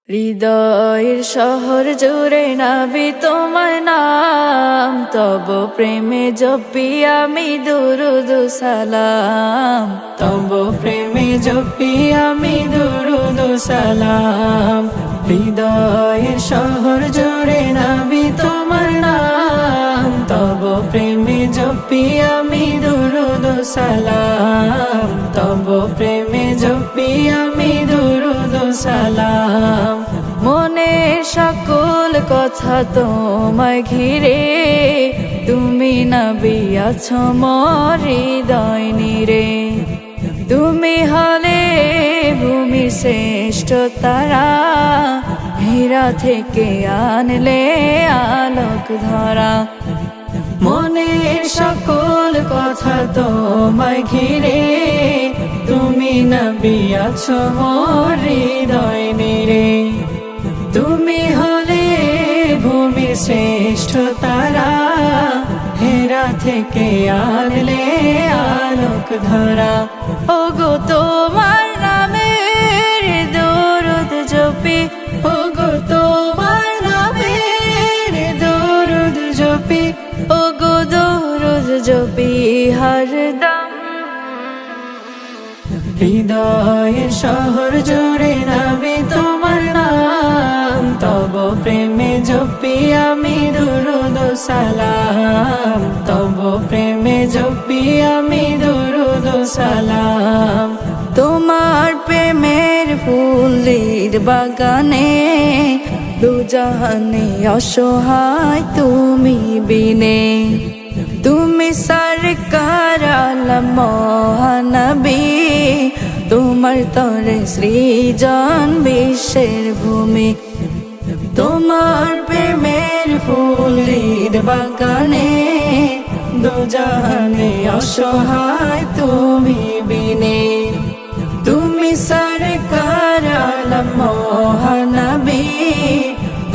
হৃদয়ের শহর জুড়ে নাবি তোমার নাম, তব প্রেমে জপি আমি দুরুদ সালাম। তব প্রেমে জপি আমি দুরুদ সালাম। হৃদয়ের শহর জুড়ে নাবি তোমার নাম, তব প্রেমে জপি আমি দুরুদ সালাম। তব প্রেমে জপি আমি দুরুদ সালাম। মনের সকল কথা তোমায় ঘিরে, তুমি নবী আছো মোর হৃদয় নিরে। তুমি হলে ভূমি শ্রেষ্ঠ তারা, হীরা থেকে আনলে আলোক ধরা। মনের সকল কথা তোমায় ঘিরে, তুমি নবী আছো মোর হৃদয় নিরে। তুমি হলে ভূমির শ্রেষ্ঠ তারা, হীরা থেকে আনলে আলোক ধরা। ওগো তোমার নামের দরুদ জপি, ওগো তোমার নামের দরুদ জপি, ওগো দরুদ জপি হরদম। হৃদয়ের শহর জুড়ে নাবি তোমার নাম, তব প্রেমে জপি আমি দুরুদ সালাম। তব প্রেমে জপি আমি দুরুদ সালাম। তোমার প্রেমের ফুলের বাগানে, দুজাহানে অসহায় তুমি বিনে। তুমি সরকার আলম মহানবী, তোমার তরে সৃজন বিশ্বের ভূমি। তোমার প্রেমের ফুলের বাগানে, দুজাহানে অসহায় তুমি বিনে। তুমি সরকার আলম মহানবী,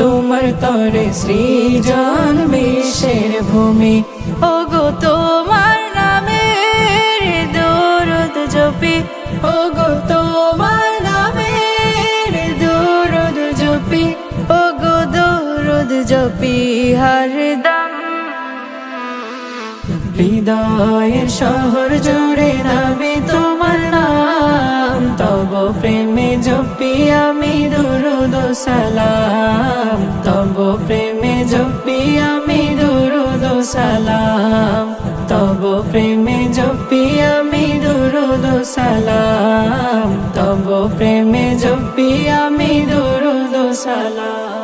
তোমার তরে সৃজন বিশ্বের ভূমি। ওগো তোমার নামের দরুদ জপি, ওগো তোমার নামের দরুদ জপি, ওগো দরুদ জপি হরদম। হৃদয়ের শহর জুড়ে নাবি তোমার নাম, তব প্রেমে জপি আমি দুরুদ সালাম। তব প্রেমে জপি আমি দুরুদ সালাম। তব প্রেমে জপি আমি দুরুদ সালাম। তব প্রেমে জপি আমি দুরুদ সালাম।